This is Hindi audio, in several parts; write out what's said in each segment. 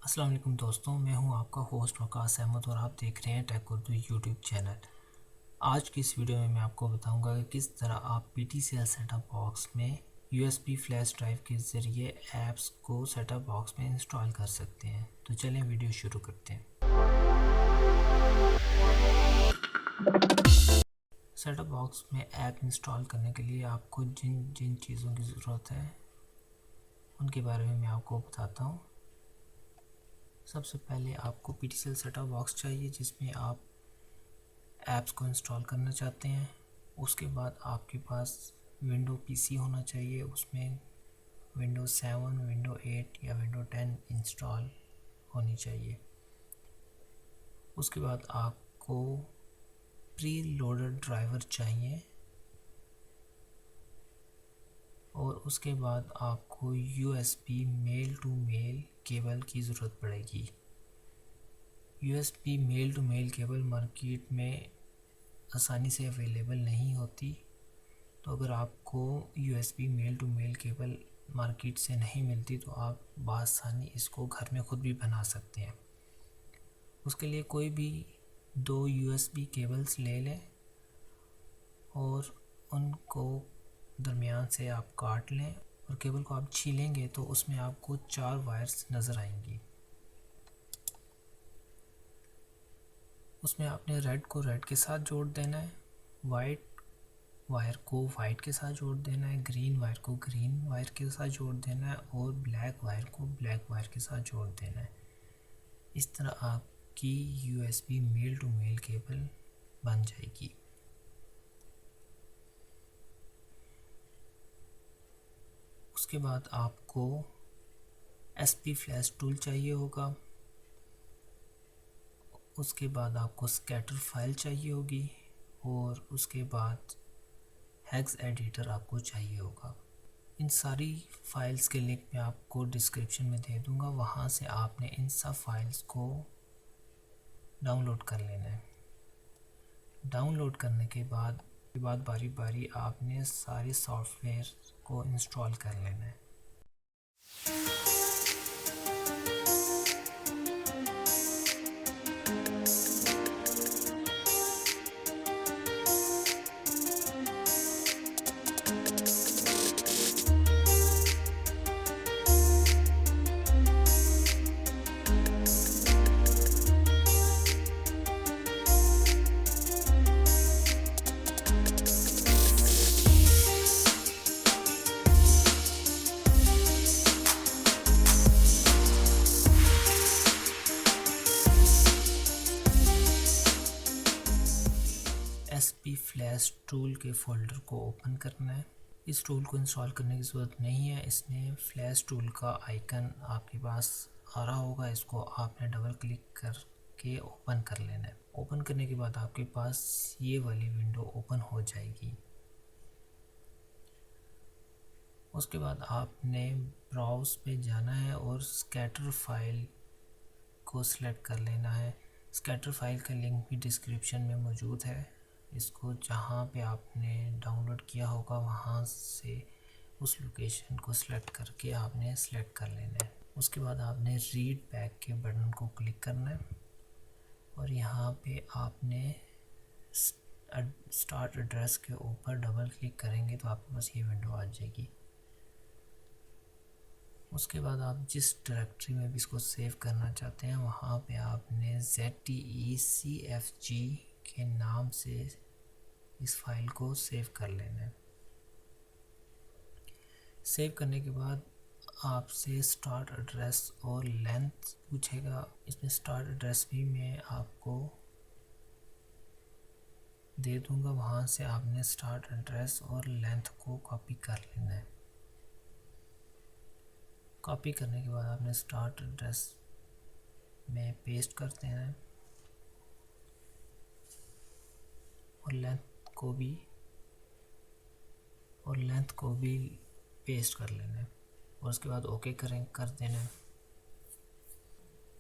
अस्सलाम वालेकुम दोस्तों, मैं हूं आपका होस्ट वकास अहमद और आप देख रहे हैं टेक उर्दू यूट्यूब चैनल। आज की इस वीडियो में मैं आपको बताऊंगा कि किस तरह आप PTCL सेटअप बॉक्स में USB फ्लैश ड्राइव के ज़रिए ऐप्स को सेटअप बॉक्स में इंस्टॉल कर सकते हैं। तो चलें वीडियो शुरू करते हैं। सेटअप बॉक्स में ऐप इंस्टॉल करने के लिए आपको जिन जिन चीज़ों की ज़रूरत है उनके बारे में मैं आपको बताता हूँ। सबसे पहले आपको PTCL सेटअप बॉक्स चाहिए जिसमें आप ऐप्स को इंस्टॉल करना चाहते हैं। उसके बाद आपके पास विंडो PC होना चाहिए, उसमें विंडो 7, विंडो 8 या विंडो 10 इंस्टॉल होनी चाहिए। उसके बाद आपको प्री लोडेड ड्राइवर चाहिए और उसके बाद आपको USB male to male cable की ज़रूरत पड़ेगी। USB male to male cable market में आसानी से अवेलेबल नहीं होती, तो अगर आपको USB male to male cable market से नहीं मिलती तो आप बआसानी इसको घर में ख़ुद भी बना सकते हैं। उसके लिए कोई भी 2 USB केबल्स ले लें और उनको दरमियान से आप काट लें और केबल को आप छीलेंगे तो उसमें आपको 4 वायर्स नज़र आएंगी। उसमें आपने रेड को रेड के साथ जोड़ देना है, वाइट वायर को वाइट के साथ जोड़ देना है, ग्रीन वायर को ग्रीन वायर के साथ जोड़ देना है और ब्लैक वायर को ब्लैक वायर के साथ जोड़ देना है। इस तरह आपकी USB male to male cable बन जाएगी। उसके बाद आपको SP फ्लैश टूल चाहिए होगा। उसके बाद आपको स्कैटर फाइल चाहिए होगी और उसके बाद हेक्स एडिटर आपको चाहिए होगा। इन सारी फाइल्स के लिंक मैं आपको डिस्क्रिप्शन में दे दूंगा, वहाँ से आपने इन सब फाइल्स को डाउनलोड कर लेना है। डाउनलोड करने के बाद बारी बारी आपने सारे सॉफ्टवेयर को इंस्टॉल कर लेना है। SP फ्लैश टूल के फोल्डर को ओपन करना है। इस टूल को इंस्टॉल करने की ज़रूरत नहीं है, इसमें फ्लैश टूल का आइकन आपके पास आ रहा होगा, इसको आपने डबल क्लिक करके ओपन कर लेना है। ओपन करने के बाद आपके पास ये वाली विंडो ओपन हो जाएगी। उसके बाद आपने ब्राउज़ पे जाना है और स्कैटर फाइल को सिलेक्ट कर लेना है। स्कैटर फाइल का लिंक भी डिस्क्रिप्शन में मौजूद है, इसको जहाँ पे आपने डाउनलोड किया होगा वहाँ से उस लोकेशन को सिलेक्ट करके आपने सिलेक्ट कर लेना है। उसके बाद आपने रीड बैक के बटन को क्लिक करना है और यहाँ पे आपने स्टार्ट एड्रेस के ऊपर डबल क्लिक करेंगे तो आपके पास ये विंडो आ जाएगी। उसके बाद आप जिस डायरेक्टरी में भी इसको सेव करना चाहते हैं वहाँ पे आपने ZTECFG के नाम से इस फाइल को सेव कर लेना है। सेव करने के बाद आपसे स्टार्ट एड्रेस और लेंथ पूछेगा। इसमें स्टार्ट एड्रेस भी मैं आपको दे दूंगा, वहाँ से आपने स्टार्ट एड्रेस और लेंथ को कॉपी कर लेना है। कॉपी करने के बाद आपने स्टार्ट एड्रेस में पेस्ट कर देना है और लेंथ को भी पेस्ट कर लेना है और उसके बाद ओके कर देना है।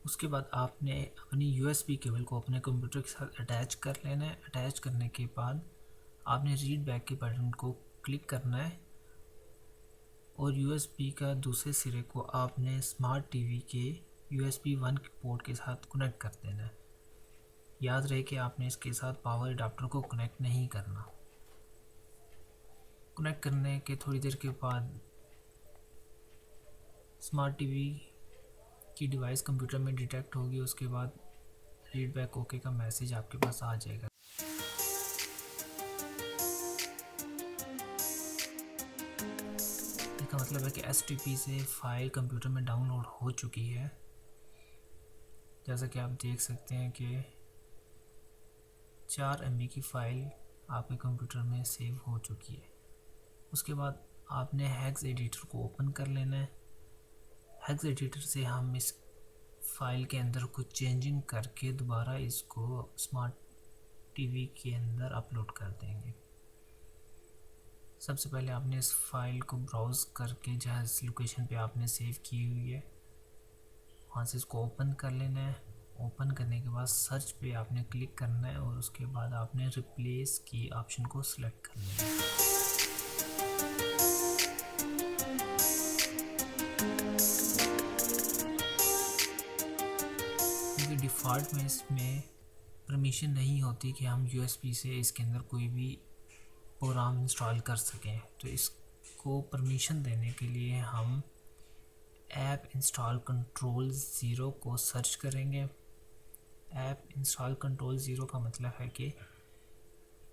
उसके बाद आपने अपनी USB केबल को अपने कंप्यूटर के साथ अटैच कर लेना है। अटैच करने के बाद आपने रीड बैक के बटन को क्लिक करना है और USB का दूसरे सिरे को आपने स्मार्ट टीवी के USB 1 पोर्ट के साथ कनेक्ट कर देना है। याद रहे कि आपने इसके साथ पावर अडाप्टर को कनेक्ट नहीं करना। कनेक्ट करने के थोड़ी देर के बाद स्मार्ट टीवी की डिवाइस कंप्यूटर में डिटेक्ट होगी। उसके बाद रीड बैक ओके का मैसेज आपके पास आ जाएगा। इसका मतलब है कि STP से फाइल कंप्यूटर में डाउनलोड हो चुकी है। जैसा कि आप देख सकते हैं कि 4 MB की फ़ाइल आपके कंप्यूटर में सेव हो चुकी है। उसके बाद आपने हेक्स एडिटर को ओपन कर लेना है। हेक्स एडिटर से हम इस फाइल के अंदर कुछ चेंजिंग करके दोबारा इसको स्मार्ट टीवी के अंदर अपलोड कर देंगे। सबसे पहले आपने इस फाइल को ब्राउज़ करके जहाँ इस लोकेशन पे आपने सेव की हुई है वहाँ से इसको ओपन कर लेना है। ओपन करने के बाद सर्च पे आपने क्लिक करना है और उसके बाद आपने रिप्लेस की ऑप्शन को सिलेक्ट कर लेना है। क्योंकि डिफ़ॉल्ट में इसमें परमिशन नहीं होती कि हम USB से इसके अंदर कोई भी प्रोग्राम इंस्टॉल कर सकें, तो इसको परमिशन देने के लिए हम ऐप इंस्टॉल कंट्रोल 0 को सर्च करेंगे। ऐप इंस्टॉल कंट्रोल 0 का मतलब है कि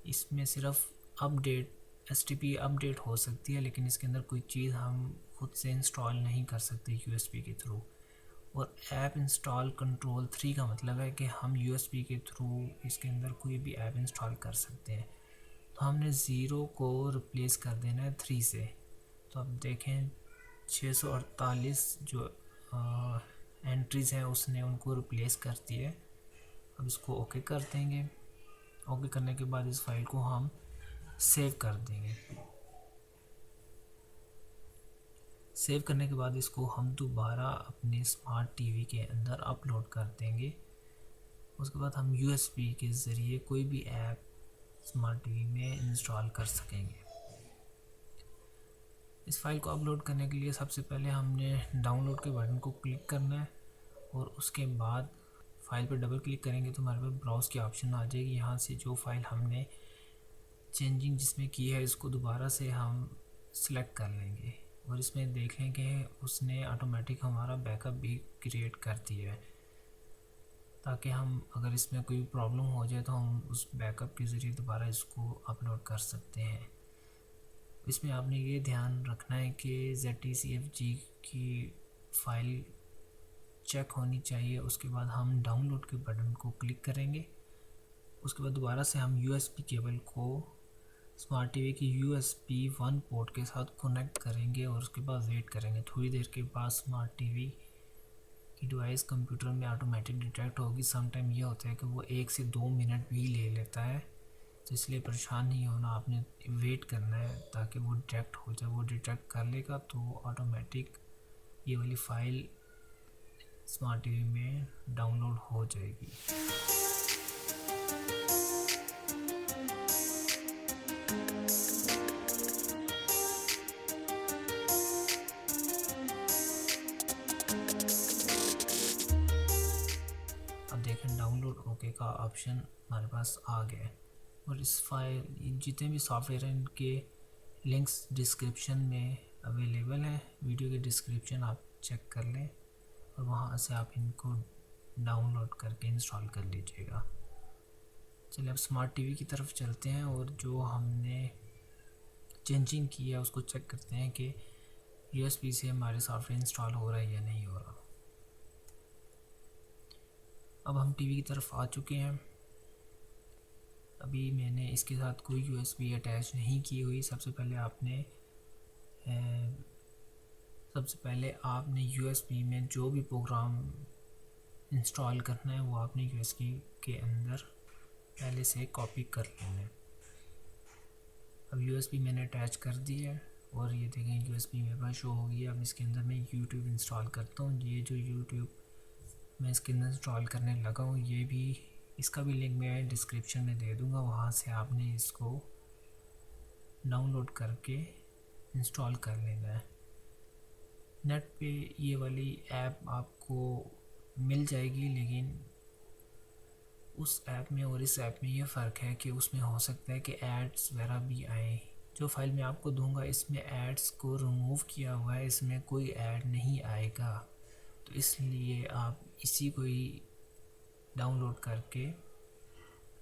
इसमें सिर्फ अपडेट STP अपडेट हो सकती है, लेकिन इसके अंदर कोई चीज़ हम खुद से इंस्टॉल नहीं कर सकते USB के थ्रू। और ऐप इंस्टॉल कंट्रोल 3 का मतलब है कि हम USB के थ्रू इसके अंदर कोई भी ऐप इंस्टॉल कर सकते हैं। तो हमने 0 को रिप्लेस कर देना है 3 से। तो अब देखें 648 जो एंट्रीज़ हैं उसने उनको रिप्लेस कर दिए। अब इसको ओके कर देंगे। ओके करने के बाद इस फाइल को हम सेव कर देंगे। सेव करने के बाद इसको हम दोबारा अपने स्मार्ट टीवी के अंदर अपलोड कर देंगे। उसके बाद हम USB के ज़रिए कोई भी ऐप स्मार्ट टीवी में इंस्टॉल कर सकेंगे। इस फाइल को अपलोड करने के लिए सबसे पहले हमने डाउनलोड के बटन को क्लिक करना है और उसके बाद फाइल पर डबल क्लिक करेंगे तो हमारे पास ब्राउज़ की ऑप्शन आ जाएगी। यहाँ से जो फाइल हमने चेंजिंग जिसमें की है इसको दोबारा से हम सिलेक्ट कर लेंगे और इसमें देख लें कि उसने ऑटोमेटिक हमारा बैकअप भी क्रिएट कर दिया है, ताकि हम अगर इसमें कोई प्रॉब्लम हो जाए तो हम उस बैकअप के ज़रिए दोबारा इसको अपलोड कर सकते हैं। इसमें आपने ये ध्यान रखना है कि ZTCFG की फ़ाइल चेक होनी चाहिए। उसके बाद हम डाउनलोड के बटन को क्लिक करेंगे। उसके बाद दोबारा से हम USB केबल को स्मार्ट टीवी की USB 1 पोर्ट के साथ कनेक्ट करेंगे और उसके बाद वेट करेंगे। थोड़ी देर के बाद स्मार्ट टीवी की डिवाइस कंप्यूटर में ऑटोमेटिक डिटेक्ट होगी। समटाइम ये होता है कि वो 1 से 2 मिनट भी ले लेता है, तो इसलिए परेशान नहीं होना, आपने वेट करना है ताकि वो डिटेक्ट हो जाए। वो डिटेक्ट कर लेगा तो ऑटोमेटिक ये वाली फ़ाइल स्मार्ट टीवी में डाउनलोड हो जाएगी। अब देखें डाउनलोड ओके का ऑप्शन हमारे पास आ गया है और इस फाइल जितने भी सॉफ्टवेयर हैं इनके लिंक्स डिस्क्रिप्शन में अवेलेबल हैं। वीडियो के डिस्क्रिप्शन आप चेक कर लें और वहाँ से आप इनको डाउनलोड करके इंस्टॉल कर लीजिएगा। चलिए अब स्मार्ट टीवी की तरफ चलते हैं और जो हमने चेंजिंग की है उसको चेक करते हैं कि USB से हमारे सॉफ्टवेयर इंस्टॉल हो रहा है या नहीं हो रहा। अब हम टीवी की तरफ आ चुके हैं। अभी मैंने इसके साथ कोई USB अटैच नहीं की हुई। सबसे पहले आपने USB में जो भी प्रोग्राम इंस्टॉल करना है वो आपने USB के अंदर पहले से कॉपी कर लेना है। अब USB मैंने अटैच कर दी है और ये देखें USB मेरे पास शो हो गई है। अब इसके अंदर मैं YouTube इंस्टॉल करता हूँ। ये जो YouTube मैं इसके अंदर इंस्टॉल करने लगा हूँ, ये भी इसका भी लिंक मैं डिस्क्रिप्शन में दे दूँगा। वहाँ से आपने इसको डाउनलोड करके इंस्टॉल कर लेना है। नेट पे ये वाली ऐप आपको मिल जाएगी, लेकिन उस ऐप में और इस ऐप में ये फ़र्क है कि उसमें हो सकता है कि एड्स वगैरह भी आए। जो फाइल मैं आपको दूंगा इसमें एड्स को रिमूव किया हुआ है, इसमें कोई ऐड नहीं आएगा। तो इसलिए आप इसी को ही डाउनलोड करके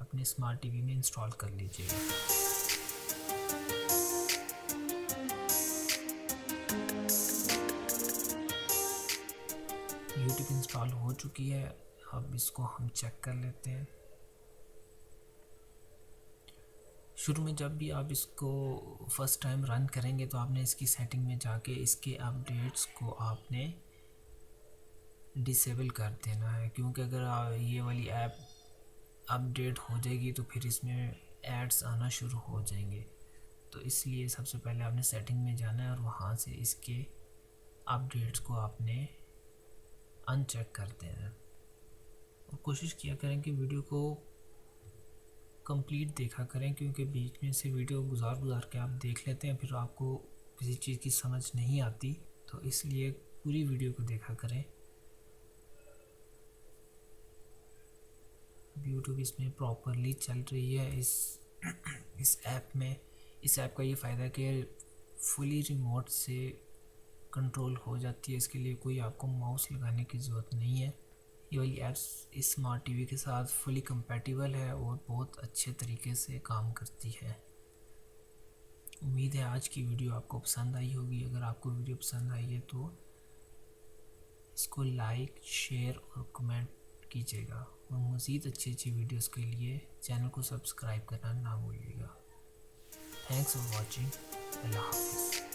अपने स्मार्ट टीवी में इंस्टॉल कर लीजिएगा। यूट्यूब इंस्टॉल हो चुकी है, अब इसको हम चेक कर लेते हैं। शुरू में जब भी आप इसको फर्स्ट टाइम रन करेंगे तो आपने इसकी सेटिंग में जाके इसके अपडेट्स को आपने डिसेबल कर देना है, क्योंकि अगर ये वाली ऐप अपडेट हो जाएगी तो फिर इसमें एड्स आना शुरू हो जाएंगे। तो इसलिए सबसे पहले आपने सेटिंग में जाना है और वहाँ से इसके अपडेट्स को आपने अनचेक कर देना है। और कोशिश किया करें कि वीडियो को कंप्लीट देखा करें, क्योंकि बीच में से वीडियो गुजार के आप देख लेते हैं, फिर आपको किसी चीज़ की समझ नहीं आती, तो इसलिए पूरी वीडियो को देखा करें। यूट्यूब इसमें प्रॉपरली चल रही है इस ऐप में। इस ऐप का ये फ़ायदा है कि फुली रिमोट से कंट्रोल हो जाती है, इसके लिए कोई आपको माउस लगाने की ज़रूरत नहीं है। ये वाली ऐप्स इस स्मार्ट टीवी के साथ फुली कंपैटिबल है और बहुत अच्छे तरीके से काम करती है। उम्मीद है आज की वीडियो आपको पसंद आई होगी। अगर आपको वीडियो पसंद आई है तो इसको लाइक, शेयर और कमेंट कीजिएगा, और मज़ीद अच्छी वीडियोस के लिए चैनल को सब्सक्राइब करना ना भूलिएगा। Thanks for watching. अल्लाह हाफिज़।